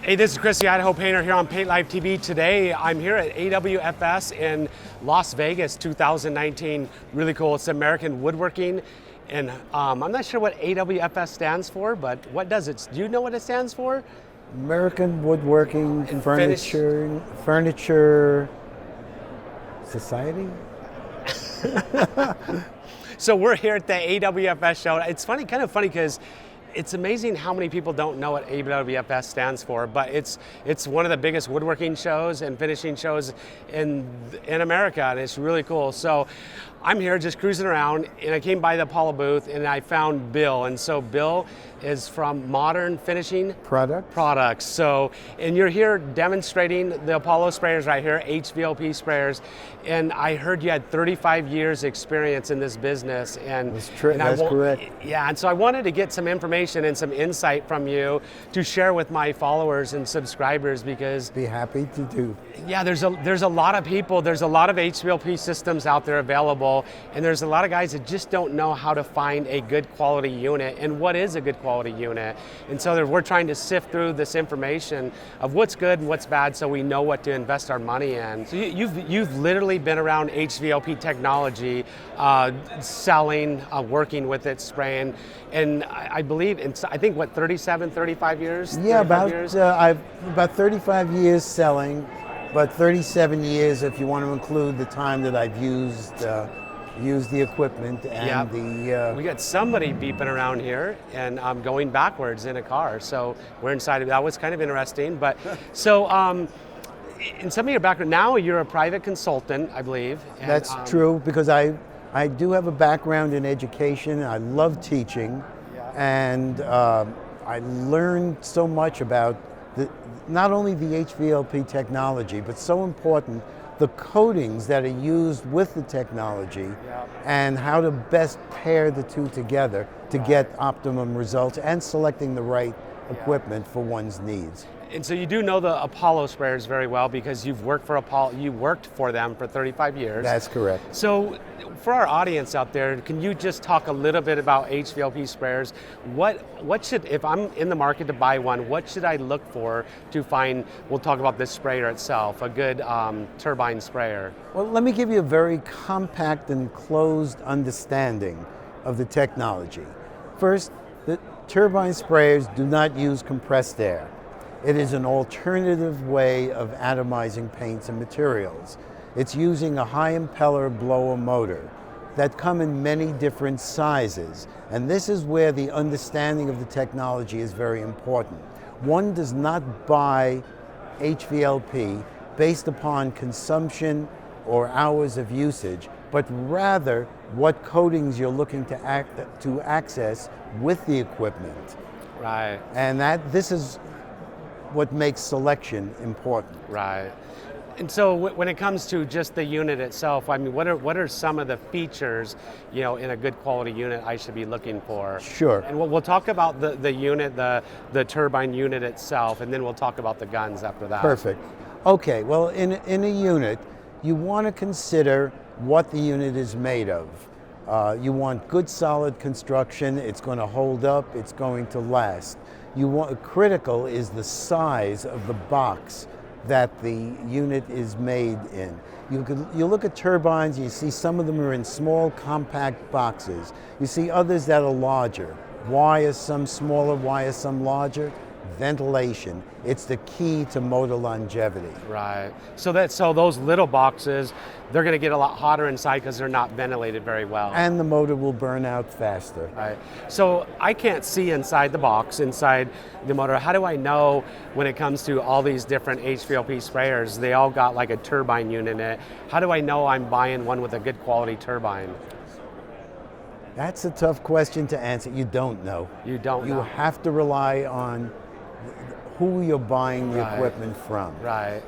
Hey, this is Chris, the Idaho Painter here on Paint Live TV. Today, I'm here at AWFS in Las Vegas 2019. Really cool. It's American Woodworking. And I'm not sure what AWFS stands for, but what does it? Do you know what it stands for? American Woodworking And Furniture Society? So we're here at the AWFS show. It's kind of funny because it's amazing how many people don't know what AWFS stands for, but it's one of the biggest woodworking shows and finishing shows in America, and it's really cool. So I'm here just cruising around, and I came by the Apollo booth, and I found Bill. And so Bill is from Modern Finishing Products. So, and you're here demonstrating the Apollo sprayers right here, HVLP sprayers. And I heard you had 35 years experience in this business. And that's true. That's correct. Yeah, and so I wanted to get some information and some insight from you to share with my followers and subscribers, because be happy to do. Yeah, there's a lot of people, there's a lot of HVLP systems out there available, and there's a lot of guys that just don't know how to find a good quality unit and what is a good quality unit. And so we're trying to sift through this information of what's good and what's bad, so we know what to invest our money in. So you've literally been around HVLP technology, selling, working with it, spraying, and I believe I think what, 35 years? Yeah, about 35 years selling, but 37 years if you want to include the time that I've used the equipment and we got somebody beeping around here, and I'm going backwards in a car. So we're inside of that. Was kind of interesting, but so in some of your background now, you're a private consultant, I believe. And, that's true, because I do have a background in education. I love teaching, and I learned so much about not only the HVLP technology, but so important, the coatings that are used with the technology, and how to best pair the two together to get optimum results, and selecting the right equipment for one's needs. And so you do know the Apollo sprayers very well, because you've worked for Apollo. You worked for them for 35 years. That's correct. So for our audience out there, can you just talk a little bit about HVLP sprayers? What should, if I'm in the market to buy one, what should I look for to find, we'll talk about this sprayer itself, a good turbine sprayer? Well, let me give you a very compact and closed understanding of the technology. First, the turbine sprayers do not use compressed air. It is an alternative way of atomizing paints and materials. It's using a high impeller blower motor that come in many different sizes. And this is where the understanding of the technology is very important. One does not buy HVLP based upon consumption or hours of usage, but rather what coatings you're looking to access with the equipment. Right. And this is what makes selection important. Right. And so when it comes to just the unit itself, I mean, what are some of the features, in a good quality unit I should be looking for? Sure. And we'll talk about the unit, the turbine unit itself, and then we'll talk about the guns after that. Perfect. Okay, well, in a unit, you want to consider what the unit is made of. You want good solid construction. It's going to hold up, it's going to last. Critical is the size of the box that the unit is made in. You look at turbines, you see some of them are in small, compact boxes. You see others that are larger. Why are some smaller? Why are some larger? Ventilation. It's the key to motor longevity. Right. So those little boxes, they're going to get a lot hotter inside because they're not ventilated very well. And the motor will burn out faster. Right. So I can't see inside the box, inside the motor. How do I know when it comes to all these different HVLP sprayers? They all got like a turbine unit in it. How do I know I'm buying one with a good quality turbine? That's a tough question to answer. You don't know. You don't know. You have to rely on who you're buying the equipment from. Right.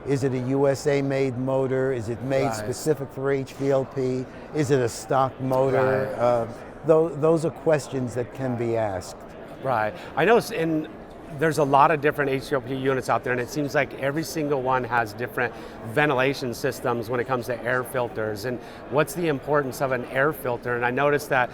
Is it a USA-made motor? Is it made specific for HVLP? Is it a stock motor? Right. Those are questions that can be asked. Right. I know there's a lot of different HVLP units out there, and it seems like every single one has different ventilation systems when it comes to air filters. And what's the importance of an air filter? And I noticed that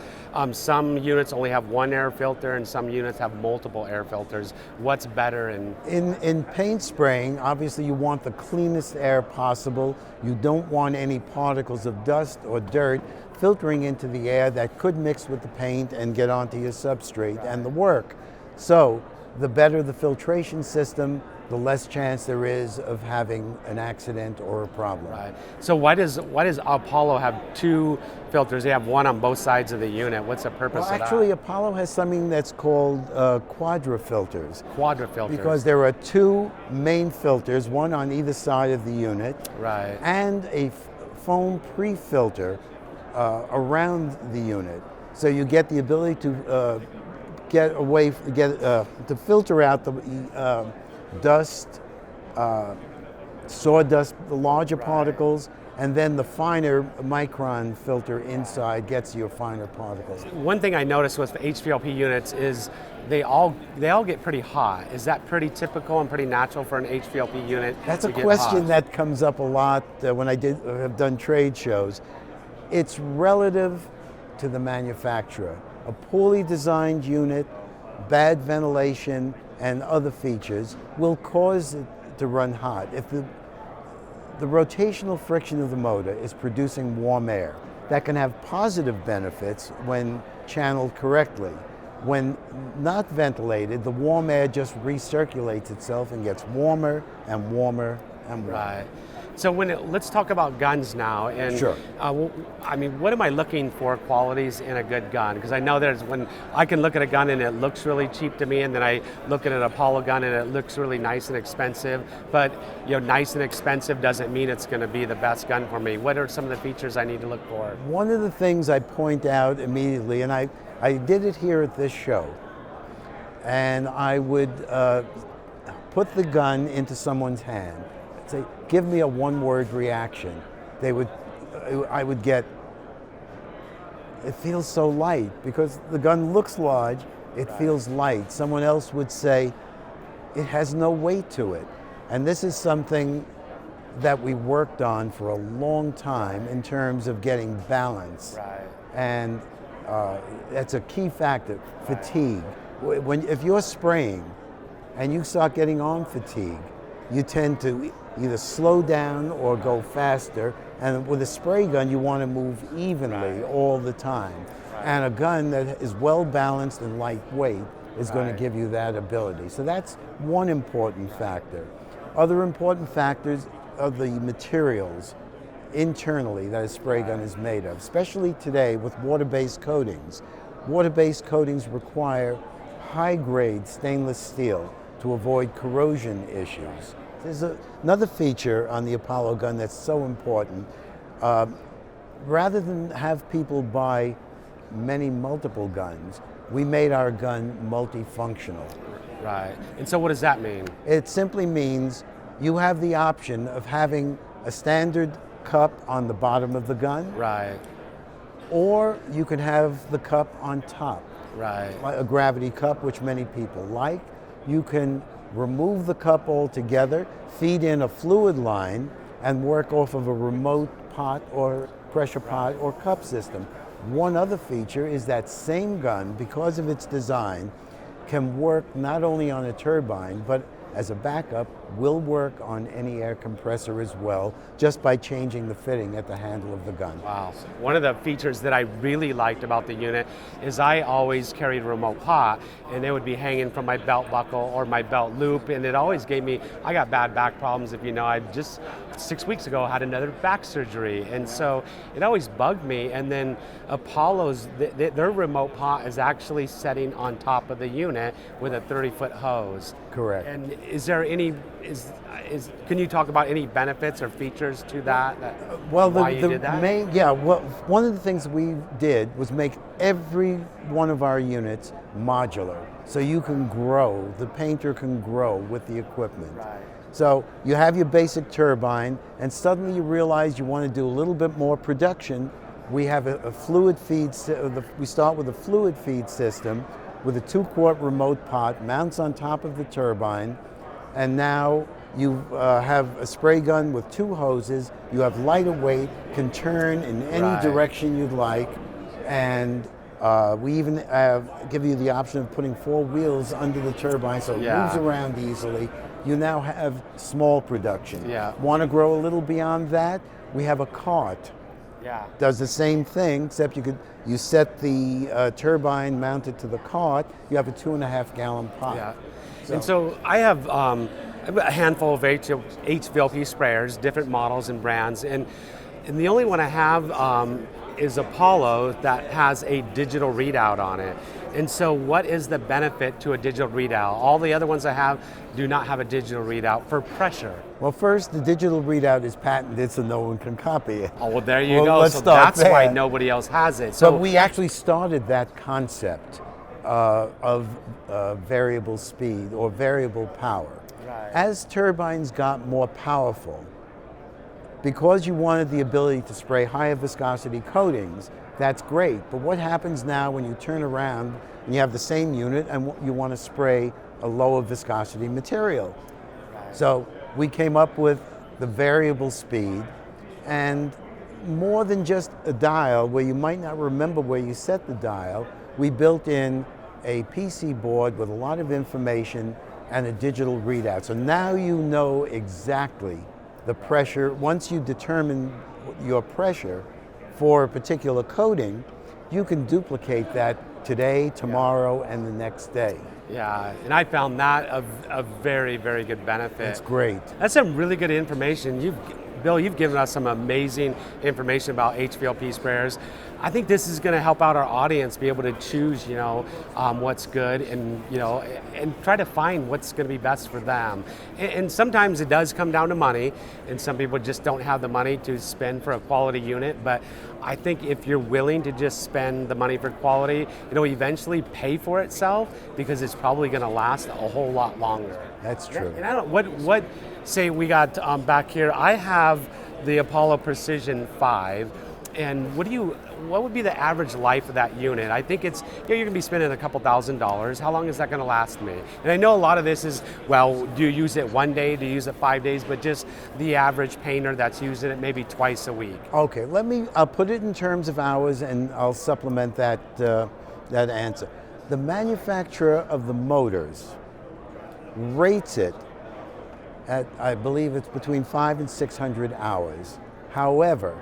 some units only have one air filter and some units have multiple air filters. What's better? In paint spraying, obviously you want the cleanest air possible. You don't want any particles of dust or dirt filtering into the air that could mix with the paint and get onto your substrate and the work. So the better the filtration system, the less chance there is of having an accident or a problem. Right. So why does Apollo have two filters? They have one on both sides of the unit. What's the purpose of that? Actually, Apollo has something that's called Quadra Filters. Quadra Filters. Because there are two main filters, one on either side of the unit, right, and a foam pre-filter around the unit. So you get the ability to to filter out the dust, sawdust, the larger particles, and then the finer micron filter inside gets your finer particles. One thing I noticed with the HVLP units is they all get pretty hot. Is that pretty typical and pretty natural for an HVLP unit? That's a question that comes up a lot when I have done trade shows. It's relative to the manufacturer. A poorly designed unit, bad ventilation, and other features will cause it to run hot. If the rotational friction of the motor is producing warm air, that can have positive benefits when channeled correctly. When not ventilated, the warm air just recirculates itself and gets warmer and warmer and warmer. Right. So let's talk about guns now. And sure. I mean, what am I looking for qualities in a good gun? Because I know when I can look at a gun and it looks really cheap to me, and then I look at an Apollo gun and it looks really nice and expensive. But nice and expensive doesn't mean it's going to be the best gun for me. What are some of the features I need to look for? One of the things I point out immediately, and I did it here at this show, and I would put the gun into someone's hand. Say, give me a one-word reaction. I would get, it feels so light, because the gun looks large, it feels light. Someone else would say, it has no weight to it. And this is something that we worked on for a long time in terms of getting balance. Right. And that's a key factor, fatigue. If you're spraying and you start getting arm fatigue, you tend to either slow down or go faster. And with a spray gun, you want to move evenly all the time. And a gun that is well balanced and lightweight is going to give you that ability. So that's one important factor. Other important factors are the materials internally that a spray gun is made of, especially today with water-based coatings. Water-based coatings require high-grade stainless steel to avoid corrosion issues. There's another feature on the Apollo gun that's so important. Rather than have people buy multiple guns, we made our gun multifunctional. Right. And so what does that mean? It simply means you have the option of having a standard cup on the bottom of the gun. Right. Or you can have the cup on top. Right. A gravity cup, which many people like. You can remove the cup altogether, feed in a fluid line, and work off of a remote pot or pressure pot or cup system. One other feature is that same gun, because of its design, can work not only on a turbine, but as a backup, will work on any air compressor as well, just by changing the fitting at the handle of the gun. Wow. One of the features that I really liked about the unit is I always carried a remote pot, and it would be hanging from my belt buckle or my belt loop, and it always gave me, I got bad back problems. If you know, I just 6 weeks ago had another back surgery, and so it always bugged me. And then Apollo's, their remote pot is actually setting on top of the unit with a 30-foot hose. Correct. And is there any, can you talk about any benefits or features to that? Why you did that? One of the things we did was make every one of our units modular, so you can grow, the painter can grow with the equipment. Right. So you have your basic turbine, and suddenly you realize you want to do a little bit more production. We have a fluid feed, we start with a fluid feed system, with a 2-quart remote pot, mounts on top of the turbine, and now you have a spray gun with 2 hoses. You have lighter weight, can turn in any direction you'd like, and we even give you the option of putting 4 wheels under the turbine so it moves around easily. You now have small production. Want to grow a little beyond that? We have a cart. Does the same thing, except you set the turbine mounted to the cart. You have a 2.5-gallon pot. And so I have a handful of HVLP sprayers, different models and brands, and the only one I have is Apollo that has a digital readout on it. And so what is the benefit to a digital readout? All the other ones I have do not have a digital readout for pressure. Well, first, the digital readout is patented, so no one can copy it. Oh, well, there you go. So that's why nobody else has it. So we actually started that concept of variable speed or variable power. As turbines got more powerful, because you wanted the ability to spray higher viscosity coatings, that's great. But what happens now when you turn around and you have the same unit and you want to spray a lower viscosity material? So we came up with the variable speed, and more than just a dial where you might not remember where you set the dial, we built in a PC board with a lot of information and a digital readout. So now you know exactly the pressure. Once you determine your pressure for a particular coating, you can duplicate that today, tomorrow, and the next day. And I found that a very, very good benefit. It's great. That's some really good information. Bill, you've given us some amazing information about HVLP sprayers. I think this is going to help out our audience be able to choose, what's good, and and try to find what's going to be best for them. And sometimes it does come down to money, and some people just don't have the money to spend for a quality unit. But I think if you're willing to just spend the money for quality, it'll eventually pay for itself because it's probably going to last a whole lot longer. That's true. And I don't what say we got back here. I have the Apollo Precision 5. And what would be the average life of that unit? I think it's, you're going to be spending a couple $1,000s. How long is that going to last me? And I know a lot of this is, well, do you use it one day? Do you use it 5 days? But just the average painter that's using it maybe twice a week. Okay, I'll put it in terms of hours, and I'll supplement that answer. The manufacturer of the motors rates it at, I believe it's between 500 and 600 hours. However,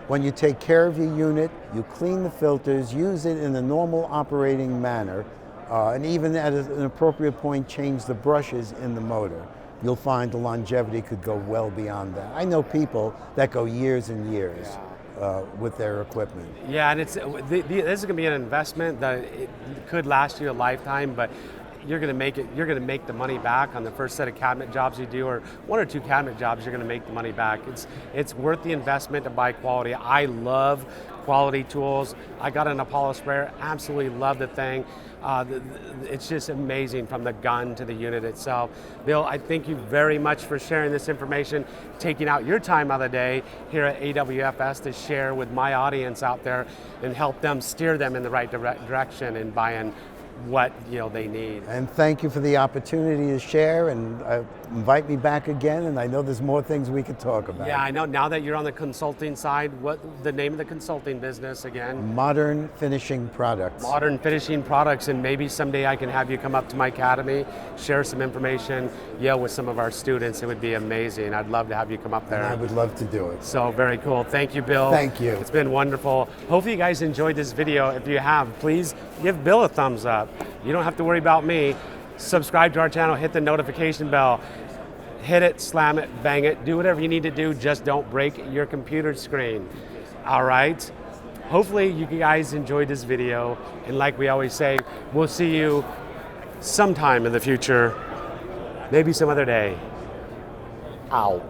when you take care of your unit, you clean the filters, use it in a normal operating manner, and even at an appropriate point, change the brushes in the motor, you'll find the longevity could go well beyond that. I know people that go years and years with their equipment. And this is going to be an investment that it could last you a lifetime, but you're going to make the money back on the first set of cabinet jobs you do, or 1 or 2 cabinet jobs. You're going to make the money back. It's worth the investment to buy quality. I love quality tools. I got an Apollo sprayer, absolutely love the thing. It's just amazing from the gun to the unit itself. Bill, I thank you very much for sharing this information, taking out your time out of the day here at AWFS to share with my audience out there and help them steer them in the right direction and buying what they need. And thank you for the opportunity to share, and invite me back again, and I know there's more things we could talk about. I know. Now that you're on the consulting side, what the name of the consulting business again? Modern Finishing Products. Modern Finishing Products, and maybe someday I can have you come up to my academy, share some information with some of our students. It would be amazing. I'd love to have you come up there. And I would love to do it. So very cool. Thank you, Bill. Thank you. It's been wonderful. Hopefully you guys enjoyed this video. If you have, please give Bill a thumbs up. You don't have to worry about me. Subscribe to our channel, hit the notification bell, hit it, slam it, bang it, do whatever you need to do, just don't break your computer screen. All right? Hopefully you guys enjoyed this video, and like we always say, we'll see you sometime in the future, maybe some other day. Ow.